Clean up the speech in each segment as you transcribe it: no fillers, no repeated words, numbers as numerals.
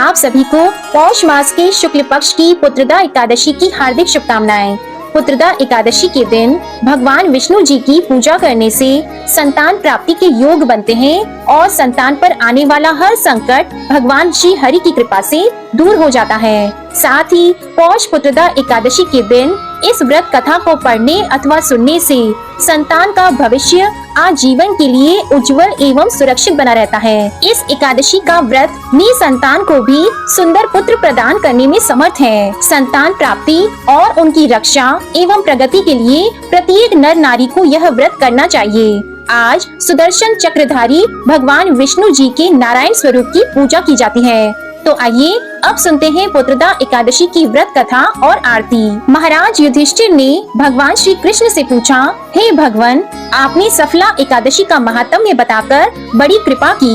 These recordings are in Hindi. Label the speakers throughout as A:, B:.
A: आप सभी को पौष मास के शुक्ल पक्ष की पुत्रदा एकादशी की हार्दिक शुभकामनाएं। पुत्रदा एकादशी के दिन भगवान विष्णु जी की पूजा करने से संतान प्राप्ति के योग बनते हैं और संतान पर आने वाला हर संकट भगवान श्री हरि की कृपा से दूर हो जाता है। साथ ही पौष पुत्रदा एकादशी के दिन इस व्रत कथा को पढ़ने अथवा सुनने से संतान का भविष्य आजीवन के लिए उज्जवल एवं सुरक्षित बना रहता है। इस एकादशी का व्रत निसंतान को भी सुंदर पुत्र प्रदान करने में समर्थ है। संतान प्राप्ति और उनकी रक्षा एवं प्रगति के लिए प्रत्येक नर नारी को यह व्रत करना चाहिए। आज सुदर्शन चक्रधारी भगवान विष्णु जी के नारायण स्वरूप की पूजा की जाती है। तो आइए अब सुनते हैं पुत्रदा एकादशी की व्रत कथा और आरती। महाराज युधिष्ठिर ने भगवान श्री कृष्ण से पूछा, हे भगवान, आपने सफला एकादशी का महात्म्य बताकर बड़ी कृपा की।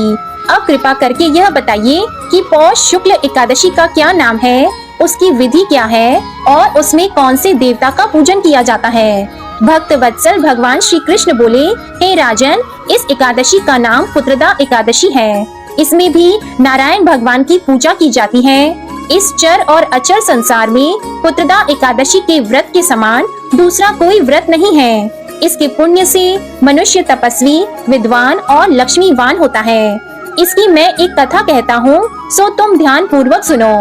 A: अब कृपा करके यह बताइए कि पौष शुक्ल एकादशी का क्या नाम है, उसकी विधि क्या है और उसमें कौन से देवता का पूजन किया जाता है। भक्त वत्सल भगवान श्री कृष्ण बोले, हे राजन, इस एकादशी का नाम पुत्रदा एकादशी है। इसमें भी नारायण भगवान की पूजा की जाती है। इस चर और अचर संसार में पुत्रदा एकादशी के व्रत के समान दूसरा कोई व्रत नहीं है। इसके पुण्य से मनुष्य तपस्वी, विद्वान और लक्ष्मीवान होता है। इसकी मैं एक कथा कहता हूँ, सो तुम ध्यान पूर्वक सुनो।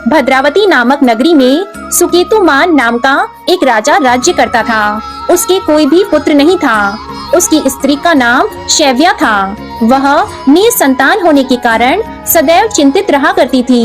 A: भद्रावती नामक नगरी में सुकेतुमान नाम का एक राजा राज्य करता था। उसके कोई भी पुत्र नहीं था। उसकी स्त्री का नाम शैव्या था। वह निसंतान होने के कारण सदैव चिंतित रहा करती थी।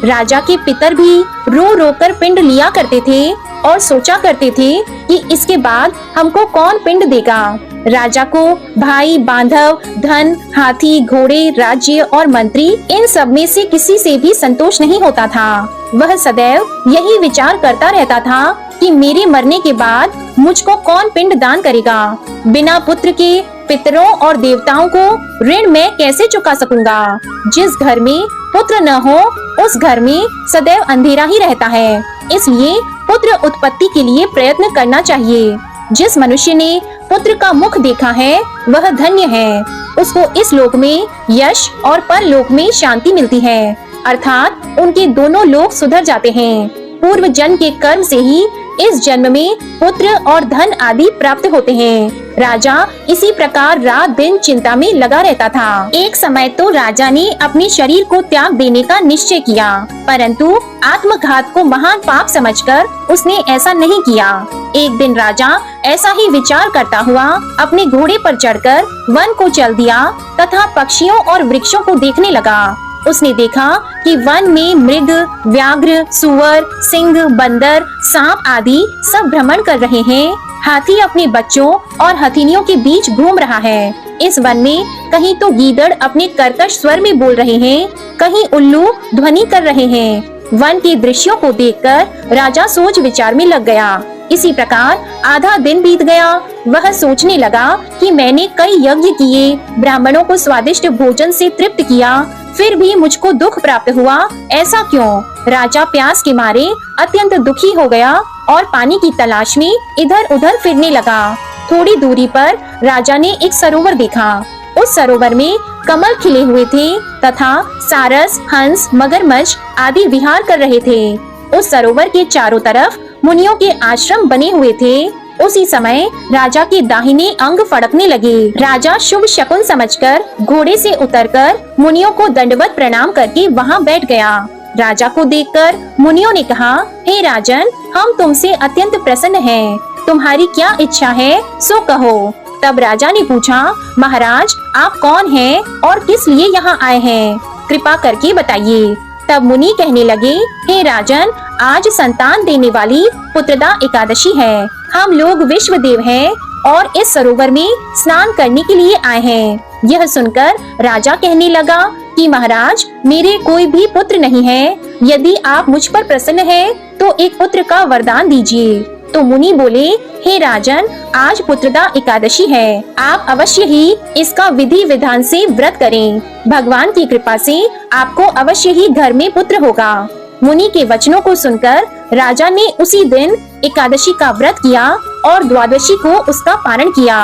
A: राजा के पितर भी रो रो कर पिंड लिया करते थे और सोचा करते थे कि इसके बाद हमको कौन पिंड देगा। राजा को भाई, बांधव, धन, हाथी, घोड़े, राज्य और मंत्री, इन सब में से किसी से भी संतोष नहीं होता था। वह सदैव यही विचार करता रहता था कि मेरे मरने के बाद मुझको कौन पिंड दान करेगा। बिना पुत्र के पितरों और देवताओं को ऋण मैं कैसे चुका सकूंगा। जिस घर में पुत्र न हो उस घर में सदैव अंधेरा ही रहता है। इसलिए पुत्र उत्पत्ति के लिए प्रयत्न करना चाहिए। जिस मनुष्य ने पुत्र का मुख देखा है वह धन्य है। उसको इस लोक में यश और परलोक में शांति मिलती है, अर्थात उनके दोनों लोक सुधर जाते हैं। पूर्व जन्म के कर्म से ही इस जन्म में पुत्र और धन आदि प्राप्त होते हैं। राजा इसी प्रकार रात दिन चिंता में लगा रहता था। एक समय तो राजा ने अपने शरीर को त्याग देने का निश्चय किया, परंतु आत्मघात को महान पाप समझकर उसने ऐसा नहीं किया। एक दिन राजा ऐसा ही विचार करता हुआ अपने घोड़े पर चढ़कर वन को चल दिया तथा पक्षियों और वृक्षों को देखने लगा। उसने देखा कि वन में मृग, व्याघ्र, सुअर, सिंह, बंदर, सांप आदि सब भ्रमण कर रहे हैं। हाथी अपने बच्चों और हथिनियों के बीच घूम रहा है। इस वन में कहीं तो गीदड़ अपने कर्कश स्वर में बोल रहे हैं, कहीं उल्लू ध्वनि कर रहे हैं। वन के दृश्यों को देखकर राजा सोच विचार में लग गया। इसी प्रकार आधा दिन बीत गया। वह सोचने लगा कि मैंने कई यज्ञ किए, ब्राह्मणों को स्वादिष्ट भोजन से तृप्त किया, फिर भी मुझको दुख प्राप्त हुआ, ऐसा क्यों। राजा प्यास के मारे अत्यंत दुखी हो गया और पानी की तलाश में इधर उधर फिरने लगा। थोड़ी दूरी पर राजा ने एक सरोवर देखा। उस सरोवर में कमल खिले हुए थे तथा सारस, हंस, मगरमच्छ आदि विहार कर रहे थे। उस सरोवर के चारों तरफ मुनियों के आश्रम बने हुए थे। उसी समय राजा के दाहिने अंग फड़कने लगे। राजा शुभ शकुन समझकर घोड़े से उतरकर मुनियों को दंडवत प्रणाम करके वहां बैठ गया। राजा को देखकर मुनियों ने कहा, हे राजन, हम तुमसे अत्यंत प्रसन्न हैं। तुम्हारी क्या इच्छा है सो कहो। तब राजा ने पूछा, महाराज, आप कौन हैं और किस लिए यहाँ आए हैं, कृपा करके बताइए। तब मुनि कहने लगे, हे राजन, आज संतान देने वाली पुत्रदा एकादशी है। हम लोग विश्व देव हैं और इस सरोवर में स्नान करने के लिए आए हैं। यह सुनकर राजा कहने लगा कि महाराज, मेरे कोई भी पुत्र नहीं है। यदि आप मुझ पर प्रसन्न हैं तो एक पुत्र का वरदान दीजिए। तो मुनि बोले, हे राजन, आज पुत्रदा एकादशी है। आप अवश्य ही इसका विधि विधान से व्रत करें। भगवान की कृपा से आपको अवश्य ही घर में पुत्र होगा। मुनि के वचनों को सुनकर राजा ने उसी दिन एकादशी का व्रत किया और द्वादशी को उसका पारण किया।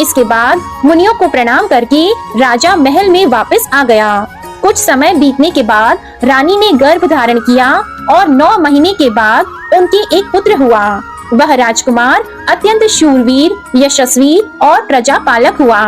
A: इसके बाद मुनियों को प्रणाम करके राजा महल में वापस आ गया। कुछ समय बीतने के बाद रानी ने गर्भ धारण किया और 9 महीने के बाद उनके एक पुत्र हुआ। वह राजकुमार अत्यंत शूरवीर, यशस्वी और प्रजापालक हुआ।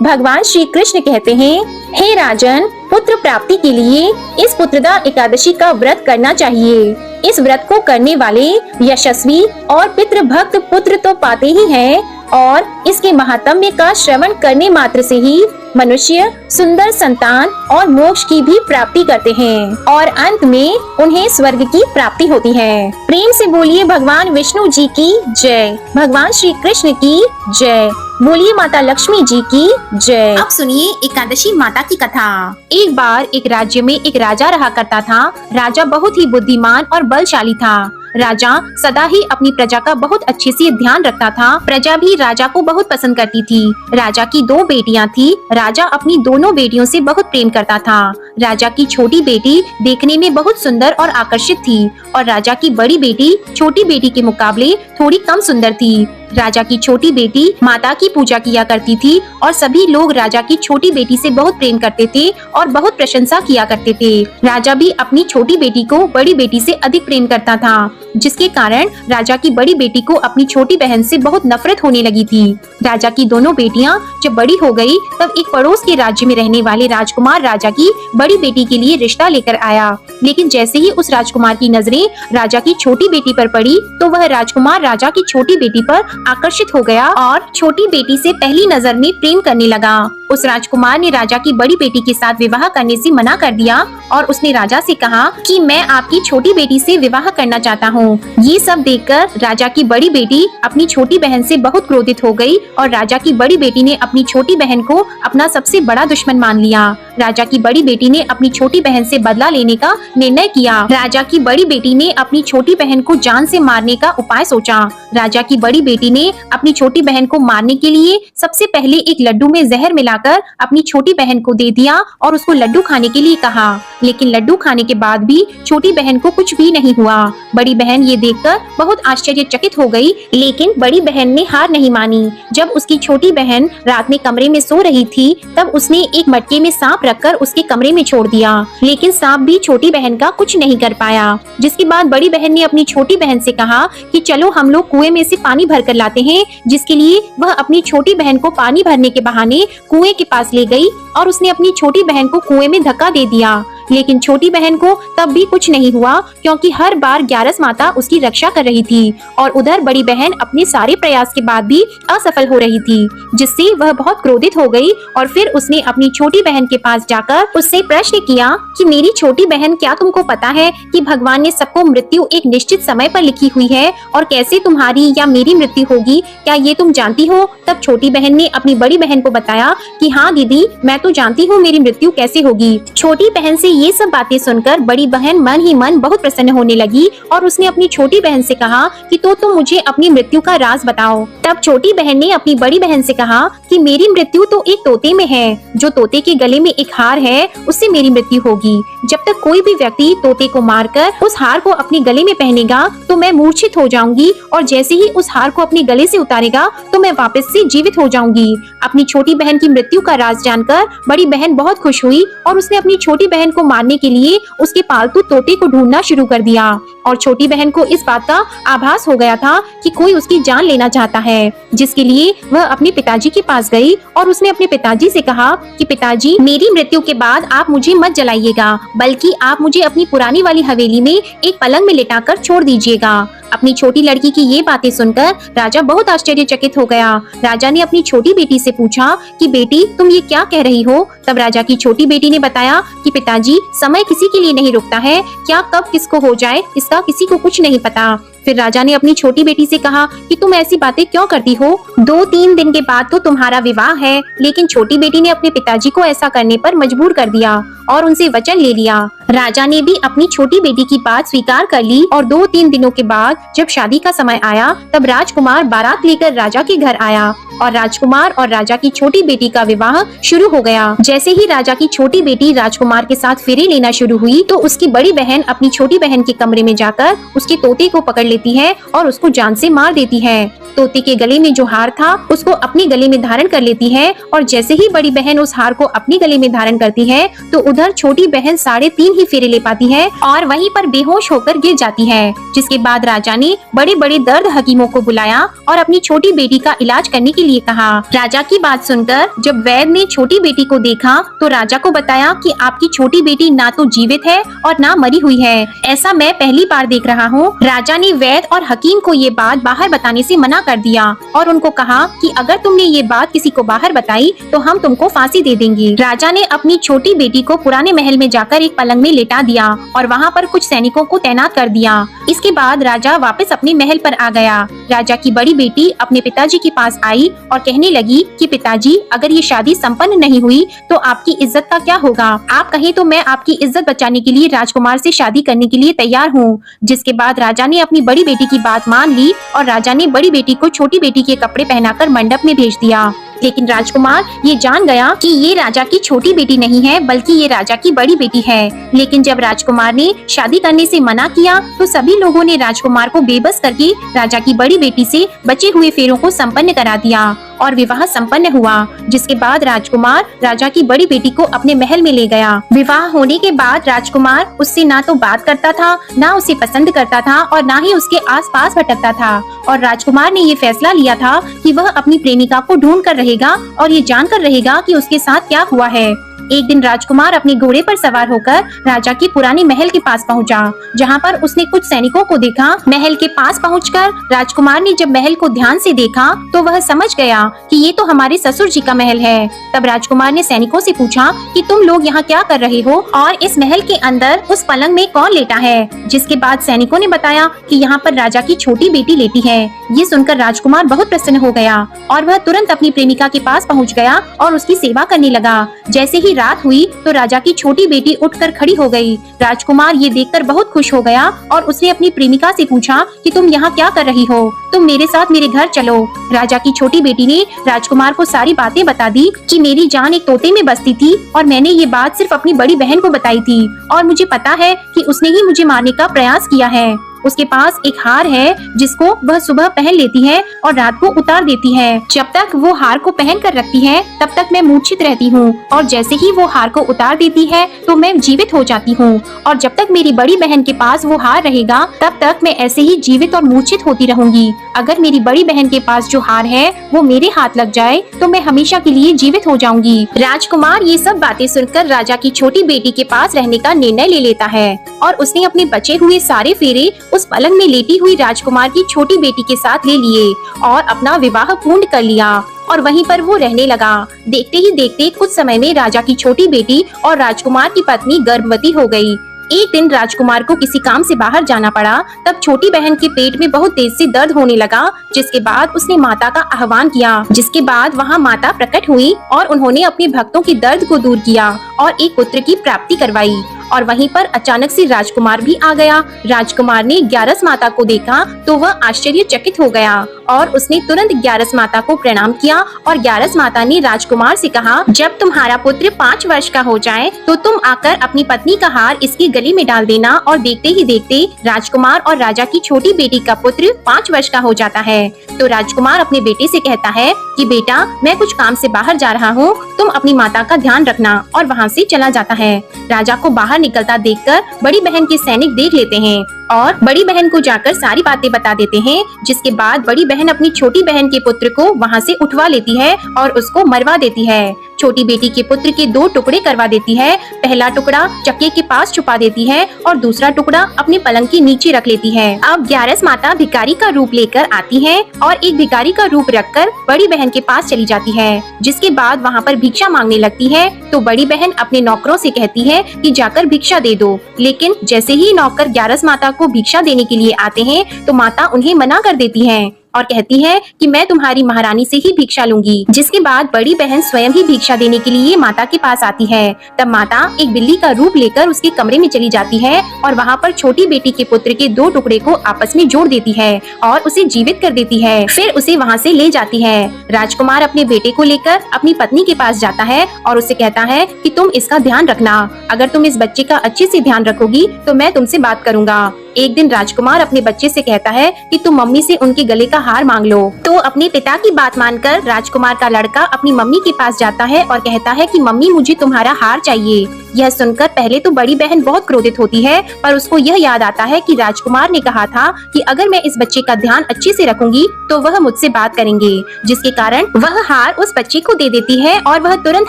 A: भगवान श्री कृष्ण कहते हैं, हे राजन, पुत्र प्राप्ति के लिए इस पुत्रदा एकादशी का व्रत करना चाहिए। इस व्रत को करने वाले यशस्वी और पितृभक्त पुत्र तो पाते ही हैं, और इसके महात्म्य का श्रवण करने मात्र से ही मनुष्य सुंदर संतान और मोक्ष की भी प्राप्ति करते हैं और अंत में उन्हें स्वर्ग की प्राप्ति होती है। प्रेम से बोलिए भगवान विष्णु जी की जय, भगवान श्री कृष्ण की जय, बोलिए माता लक्ष्मी जी की जय। अब सुनिए एकादशी माता की कथा। एक बार एक राज्य में एक राजा रहा करता था। राजा बहुत ही बुद्धिमान और बलशाली था। राजा सदा ही अपनी प्रजा का बहुत अच्छे से ध्यान रखता था। प्रजा भी राजा को बहुत पसंद करती थी। राजा की 2 बेटियां थी। राजा अपनी दोनों बेटियों से बहुत प्रेम करता था। राजा की छोटी बेटी देखने में बहुत सुंदर और आकर्षित थी और राजा की बड़ी बेटी छोटी बेटी के मुकाबले थोड़ी कम सुंदर थी। राजा की छोटी बेटी माता की पूजा किया करती थी और सभी लोग राजा की छोटी बेटी से बहुत प्रेम करते थे और बहुत प्रशंसा किया करते थे। राजा भी अपनी छोटी बेटी को बड़ी बेटी से अधिक प्रेम करता था, जिसके कारण राजा की बड़ी बेटी को अपनी छोटी बहन से बहुत नफरत होने लगी थी। राजा की दोनों बेटियां जब बड़ी हो गई, तब एक पड़ोस के राज्य में रहने वाले राजकुमार राजा की बड़ी बेटी के लिए रिश्ता लेकर आया। लेकिन जैसे ही उस राजकुमार की नजरें राजा की छोटी बेटी पर पड़ी, तो वह राजकुमार राजा की छोटी बेटी पर आकर्षित हो गया और छोटी बेटी से पहली नजर में प्रेम करने लगा। उस राजकुमार ने राजा की बड़ी बेटी के साथ विवाह करने से मना कर दिया और उसने राजा से कहा कि मैं आपकी छोटी बेटी से विवाह करना चाहता हूँ। ये सब देखकर राजा की बड़ी बेटी अपनी छोटी बहन से बहुत क्रोधित हो गई और राजा की बड़ी बेटी ने अपनी छोटी बहन को अपना सबसे बड़ा दुश्मन मान लिया। राजा की बड़ी बेटी ने अपनी छोटी बहन से बदला लेने का निर्णय किया। राजा की बड़ी बेटी ने अपनी छोटी बहन को जान से मारने का उपाय सोचा। राजा की बड़ी बेटी ने अपनी छोटी बहन को मारने के लिए सबसे पहले एक लड्डू में जहर मिलाकर अपनी छोटी बहन को दे दिया और उसको लड्डू खाने के लिए कहा। लेकिन लड्डू खाने के बाद भी छोटी बहन को कुछ भी नहीं हुआ। बड़ी बहन ये देखकर बहुत आश्चर्यचकित हो गई, लेकिन बड़ी बहन ने हार नहीं मानी। जब उसकी छोटी बहन रात में कमरे में सो रही थी, तब उसने एक मटके में सांप रखकर उसके कमरे में छोड़ दिया, लेकिन सांप भी छोटी बहन का कुछ नहीं कर पाया। जिसके बाद बड़ी बहन ने अपनी छोटी बहन से कहा कि चलो हम लोग कुएं में से पानी भर कर लाते हैं। जिसके लिए वह अपनी छोटी बहन को पानी भरने के बहाने कुएं के पास ले गई और उसने अपनी छोटी बहन को कुएं में धक्का दे दिया। लेकिन छोटी बहन को तब भी कुछ नहीं हुआ, क्योंकि हर बार ग्यारस माता उसकी रक्षा कर रही थी और उधर बड़ी बहन अपने सारे प्रयास के बाद भी असफल हो रही थी, जिससे वह बहुत क्रोधित हो गई और फिर उसने अपनी छोटी बहन के पास जाकर उससे प्रश्न किया कि मेरी छोटी बहन, क्या तुमको पता है कि भगवान ने सबको मृत्यु एक निश्चित समय पर लिखी हुई है और कैसे तुम्हारी या मेरी मृत्यु होगी, क्या ये तुम जानती हो? तब छोटी बहन ने अपनी बड़ी बहन को बताया कि हाँ दीदी, मैं तो जानती हूँ मेरी मृत्यु कैसे होगी। छोटी बहन से ये सब बातें सुनकर बड़ी बहन मन ही मन बहुत प्रसन्न होने लगी और उसने अपनी छोटी बहन से कहा कि तो तुम मुझे अपनी मृत्यु का राज बताओ। तब छोटी बहन ने अपनी बड़ी बहन से कहा कि मेरी मृत्यु तो एक तोते में है। जो तोते के गले में एक हार है, उससे मेरी मृत्यु होगी। जब तक कोई भी व्यक्ति तोते को मारकर उस हार को अपने गले में पहनेगा तो मैं मूर्छित हो जाऊंगी और जैसे ही उस हार को अपने गले से उतारेगा तो मैं वापस से जीवित हो जाऊंगी। अपनी छोटी बहन की मृत्यु का राज जानकर बड़ी बहन बहुत खुश हुई और उसने अपनी छोटी बहन को मारने के लिए उसके पालतू तोते को ढूंढना शुरू कर दिया। और छोटी बहन को इस बात का आभास हो गया था कि कोई उसकी जान लेना चाहता है, जिसके लिए वह अपने पिताजी के पास गई और उसने अपने पिताजी से कहा कि पिताजी, मेरी मृत्यु के बाद आप मुझे मत जलाइएगा, बल्कि आप मुझे अपनी पुरानी वाली हवेली में एक पलंग में लिटाकर छोड़ दीजिएगा। अपनी छोटी लड़की की ये बातें सुनकर राजा बहुत आश्चर्यचकित हो गया। राजा ने अपनी छोटी बेटी से पूछा कि बेटी, तुम ये क्या कह रही हो? तब राजा की छोटी बेटी ने बताया कि पिताजी, समय किसी के लिए नहीं रुकता है, क्या कब किसको हो जाए इसका किसी को कुछ नहीं पता। फिर राजा ने अपनी छोटी बेटी से कहा कि तुम ऐसी बातें क्यों करती हो? 2-3 दिन के बाद तो तुम्हारा विवाह है। लेकिन छोटी बेटी ने अपने पिताजी को ऐसा करने पर मजबूर कर दिया और उनसे वचन ले लिया। राजा ने भी अपनी छोटी बेटी की बात स्वीकार कर ली और 2-3 दिनों के बाद जब शादी का समय आया, तब राजकुमार बारात लेकर राजा के घर आया और राजकुमार और राजा की छोटी बेटी का विवाह शुरू हो गया। जैसे ही राजा की छोटी बेटी राजकुमार के साथ फेरे लेना शुरू हुई तो उसकी बड़ी बहन अपनी छोटी बहन के कमरे में जाकर उसके तोते को पकड़ लेती है और उसको जान से मार देती है। तोते के गले में जो हार था उसको अपने गले में धारण कर लेती है और जैसे ही बड़ी बहन उस हार को अपने गले में धारण करती है तो उधर छोटी बहन 3.5 ही फेरे ले पाती है और वहीं पर बेहोश होकर गिर जाती है। जिसके बाद राजा ने बड़े बड़े दर्द हकीमों को बुलाया और अपनी छोटी बेटी का इलाज करने के लिए कहा। राजा की बात सुनकर जब वैद्य ने छोटी बेटी को देखा तो राजा को बताया कि आपकी छोटी बेटी ना तो जीवित है और ना मरी हुई है, ऐसा मैं पहली बार देख रहा हूँ। राजा ने वैद्य और हकीम को ये बात बाहर बताने से मना कर दिया और उनको कहा कि अगर तुमने ये बात किसी को बाहर बताई तो हम तुमको फांसी दे देंगे। राजा ने अपनी छोटी बेटी को पुराने महल में जाकर एक पलंग में लेटा दिया और वहाँ पर कुछ सैनिकों को तैनात कर दिया। इसके बाद राजा वापस अपने महल पर आ गया। राजा की बड़ी बेटी अपने पिताजी के पास आई और कहने लगी कि पिताजी, अगर ये शादी संपन्न नहीं हुई तो आपकी इज्जत का क्या होगा? आप कहें तो मैं आपकी इज्जत बचाने के लिए राजकुमार से शादी करने के लिए तैयार हूँ। जिसके बाद राजा ने अपनी बड़ी बेटी की बात मान ली और राजा ने बड़ी बेटी को छोटी बेटी के कपड़े पहनाकर मंडप में भेज दिया। लेकिन राजकुमार ये जान गया कि ये राजा की छोटी बेटी नहीं है बल्कि ये राजा की बड़ी बेटी है। लेकिन जब राजकुमार ने शादी करने से मना किया तो सभी लोगों ने राजकुमार को बेबस करके राजा की बड़ी बेटी से बचे हुए फेरों को संपन्न करा दिया और विवाह संपन्न हुआ। जिसके बाद राजकुमार राजा की बड़ी बेटी को अपने महल में ले गया। विवाह होने के बाद राजकुमार उससे ना तो बात करता था, ना उसे पसंद करता था और ना ही उसके आसपास भटकता था। और राजकुमार ने ये फैसला लिया था कि वह अपनी प्रेमिका को ढूंढ कर रहेगा और ये जानकर रहेगा कि उसके साथ क्या हुआ है। एक दिन राजकुमार अपने घोड़े पर सवार होकर राजा के पुराने महल के पास पहुंचा, जहां पर उसने कुछ सैनिकों को देखा। महल के पास पहुंचकर राजकुमार ने जब महल को ध्यान से देखा तो वह समझ गया कि ये तो हमारे ससुर जी का महल है। तब राजकुमार ने सैनिकों से पूछा कि तुम लोग यहाँ क्या कर रहे हो और इस महल के अंदर उस पलंग में कौन लेटा है? जिसके बाद सैनिकों ने बताया कि यहाँ पर राजा की छोटी बेटी लेटी है। ये सुनकर राजकुमार बहुत प्रसन्न हो गया और वह तुरंत अपनी प्रेमिका के पास पहुँच गया और उसकी सेवा करने लगा। जैसे ही रात हुई तो राजा की छोटी बेटी उठकर खड़ी हो गई। राजकुमार ये देखकर बहुत खुश हो गया और उसने अपनी प्रेमिका से पूछा कि तुम यहाँ क्या कर रही हो? तुम मेरे साथ मेरे घर चलो। राजा की छोटी बेटी ने राजकुमार को सारी बातें बता दी कि मेरी जान एक तोते में बसती थी और मैंने ये बात सिर्फ अपनी बड़ी बहन को बताई थी और मुझे पता है कि उसने ही मुझे मारने का प्रयास किया है। उसके पास एक हार है जिसको वह सुबह पहन लेती है और रात को उतार देती है। जब तक वो हार को पहन कर रखती है तब तक मैं मूर्छित रहती हूँ और जैसे ही वो हार को उतार देती है तो मैं जीवित हो जाती हूँ और जब तक मेरी बड़ी बहन के पास वो हार रहेगा तब तक मैं ऐसे ही जीवित और मूर्छित होती रहूंगी। अगर मेरी बड़ी बहन के पास जो हार है वो मेरे हाथ लग जाए तो मैं हमेशा के लिए जीवित हो जाऊंगी। राजकुमार ये सब बातें सुनकर राजा की छोटी बेटी के पास रहने का निर्णय ले लेता है और उसने अपने बचे हुए सारे फेरे उस पलंग में लेटी हुई राजकुमार की छोटी बेटी के साथ ले लिए और अपना विवाह पूर्ण कर लिया और वहीं पर वो रहने लगा। देखते ही देखते कुछ समय में राजा की छोटी बेटी और राजकुमार की पत्नी गर्भवती हो गई। एक दिन राजकुमार को किसी काम से बाहर जाना पड़ा। तब छोटी बहन के पेट में बहुत तेज से दर्द होने लगा, जिसके बाद उसने माता का आह्वान किया। जिसके बाद वहाँ माता प्रकट हुई और उन्होंने अपने भक्तों के दर्द को दूर किया और एक पुत्र की प्राप्ति करवाई। और वहीं पर अचानक से राजकुमार भी आ गया। राजकुमार ने ग्यारस माता को देखा तो वह आश्चर्यचकित हो गया और उसने तुरंत ग्यारस माता को प्रणाम किया और ग्यारस माता ने राजकुमार से कहा, जब तुम्हारा पुत्र 5 वर्ष का हो जाए तो तुम आकर अपनी पत्नी का हार इसकी गले में डाल देना। और देखते ही देखते राजकुमार और राजा की छोटी बेटी का पुत्र 5 वर्ष का हो जाता है। तो राजकुमार अपने बेटे से कहता है कि बेटा, मैं कुछ काम से बाहर जा रहा हूँ, तुम अपनी माता का ध्यान रखना, और वहाँ से चला जाता है। राजा को बाहर निकलता देखकर बड़ी बहन के सैनिक देख लेते हैं और बड़ी बहन को जाकर सारी बातें बता देते हैं। जिसके बाद बड़ी बहन अपनी छोटी बहन के पुत्र को वहाँ से उठवा लेती है और उसको मरवा देती है। छोटी बेटी के पुत्र के 2 टुकड़े करवा देती है। पहला टुकड़ा चक्के के पास छुपा देती है और दूसरा टुकड़ा अपने पलंग के नीचे रख लेती है। अब ग्यारस माता भिखारी का रूप लेकर आती है और एक भिखारी का रूप रखकर बड़ी बहन के पास चली जाती है। जिसके बाद वहाँ पर भिक्षा मांगने लगती है तो बड़ी बहन अपने नौकरों से कहती है कि जाकर भिक्षा दे दो। लेकिन जैसे ही नौकर ग्यारस माता को भिक्षा देने के लिए आते हैं तो माता उन्हें मना कर देती है और कहती है कि मैं तुम्हारी महारानी से ही भिक्षा लूंगी। जिसके बाद बड़ी बहन स्वयं ही भिक्षा देने के लिए माता के पास आती है। तब माता एक बिल्ली का रूप लेकर उसके कमरे में चली जाती है और वहाँ पर छोटी बेटी के पुत्र के 2 टुकड़े को आपस में जोड़ देती है और उसे जीवित कर देती है। फिर उसे वहाँ से ले जाती है। राजकुमार अपने बेटे को लेकर अपनी पत्नी के पास जाता है और उससे कहता है कि तुम इसका ध्यान रखना। अगर तुम इस बच्चे का अच्छे से ध्यान रखोगी तो मैं तुमसे बात करूंगा। एक दिन राजकुमार अपने बच्चे से कहता है कि तुम मम्मी से उनके गले का हार मांग लो। तो अपने पिता की बात मानकर राजकुमार का लड़का अपनी मम्मी के पास जाता है और कहता है कि मम्मी मुझे तुम्हारा हार चाहिए। यह सुनकर पहले तो बड़ी बहन बहुत क्रोधित होती है, पर उसको यह याद आता है कि राजकुमार ने कहा था कि अगर मैं इस बच्चे का ध्यान अच्छे से रखूंगी तो वह मुझसे बात करेंगे, जिसके कारण वह हार उस बच्चे को दे देती है और वह तुरंत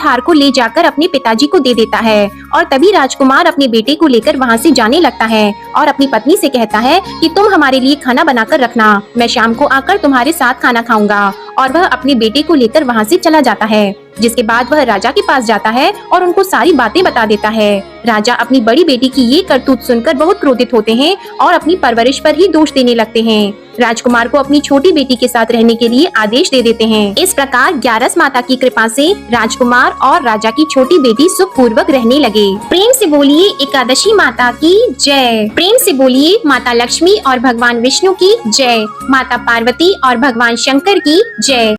A: हार को ले जाकर अपने पिताजी को दे देता है। और तभी राजकुमार अपने बेटे को लेकर वहाँ से जाने लगता है और अपनी पत्नी से कहता है कि तुम हमारे लिए खाना बनाकर रखना, मैं शाम को आकर तुम्हारे साथ खाना खाऊंगा। और वह अपने बेटे को लेकर वहाँ से चला जाता है। जिसके बाद वह राजा के पास जाता है और उनको सारी बातें बता देता है। राजा अपनी बड़ी बेटी की ये करतूत सुनकर बहुत क्रोधित होते हैं और अपनी परवरिश पर ही दोष देने लगते हैं। राजकुमार को अपनी छोटी बेटी के साथ रहने के लिए आदेश दे देते हैं। इस प्रकार 11 माता की कृपा से राजकुमार और राजा की छोटी बेटी सुखपूर्वक रहने लगे। प्रेम से बोलिए एकादशी माता की जय। प्रेम से बोलिए माता लक्ष्मी और भगवान विष्णु की जय। माता पार्वती और भगवान शंकर की जय।